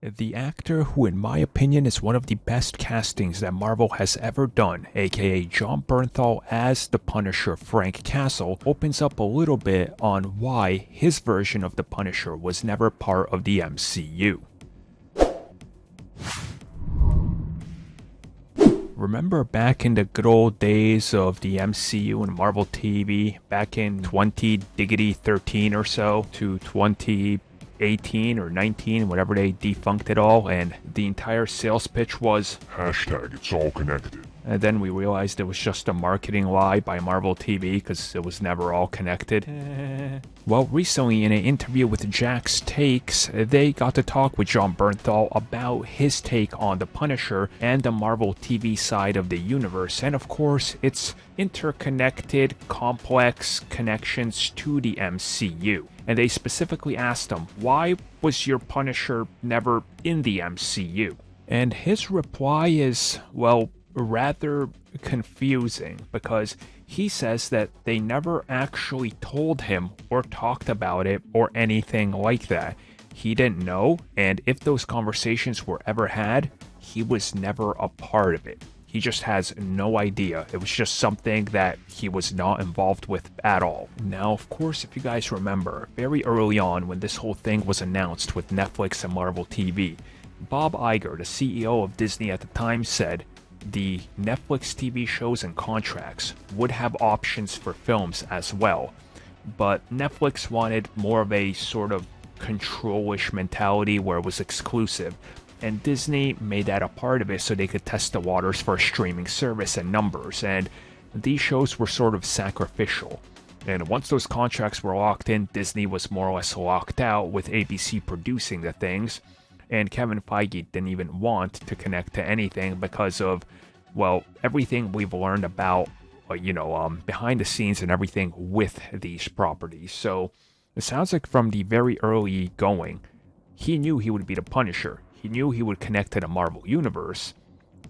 The actor who in my opinion is one of the best castings that Marvel has ever done, aka Jon Bernthal as the Punisher Frank Castle, opens up a little bit on why his version of the Punisher was never part of the MCU. Remember back in the good old days of the MCU and Marvel TV, back in 2013 or so to 2018 or 19, whatever they defunct it all, and the entire sales pitch was Hashtag it's all connected. and then we realized it was just a marketing lie by Marvel TV because it was never all connected. Well, recently in an interview with Jack's Takes, they got to talk with Jon Bernthal about his take on the Punisher and the Marvel TV side of the universe, and of course its interconnected, complex connections to the MCU. And they specifically asked him, why was your Punisher never in the MCU? And his reply is, well, rather confusing, because he says that they never actually told him or talked about it or anything like that. He didn't know, and if those conversations were ever had, he was never a part of it. He just has no idea. It was just something that he was not involved with at all. Now, of course, if you guys remember, very early on when this whole thing was announced with Netflix and Marvel TV, Bob Iger, the CEO of Disney at the time, said the Netflix TV shows and contracts would have options for films as well. But Netflix wanted more of a sort of control-ish mentality where it was exclusive. And Disney made that a part of it so they could test the waters for a streaming service and numbers. And these shows were sort of sacrificial. And once those contracts were locked in, Disney was more or less locked out with ABC producing the things. And Kevin Feige didn't even want to connect to anything because of, well, everything we've learned about, behind the scenes and everything with these properties. So it sounds like from the very early going, he knew he would be the Punisher. He knew he would connect to the Marvel Universe,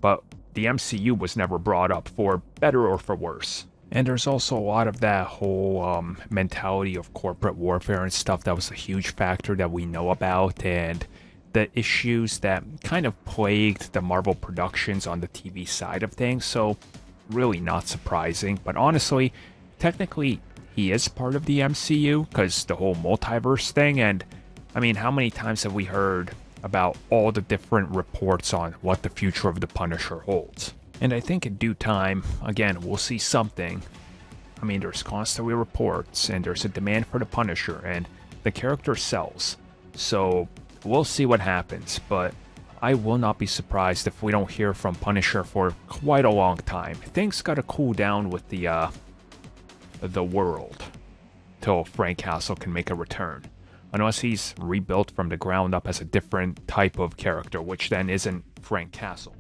but the MCU was never brought up, for better or for worse. And there's also a lot of that whole mentality of corporate warfare and stuff that was a huge factor that we know about, and the issues that kind of plagued the Marvel productions on the TV side of things. So really not surprising, but honestly, technically he is part of the MCU because the whole multiverse thing. And I mean, how many times have we heard about all the different reports on what the future of the Punisher holds? And I think in due time, again, we'll see something. I mean, there's constantly reports and there's a demand for the Punisher and the character sells. So we'll see what happens, but I will not be surprised if we don't hear from Punisher for quite a long time. Things gotta cool down with the world till Frank Castle can make a return. Unless he's rebuilt from the ground up as a different type of character, which then isn't Frank Castle.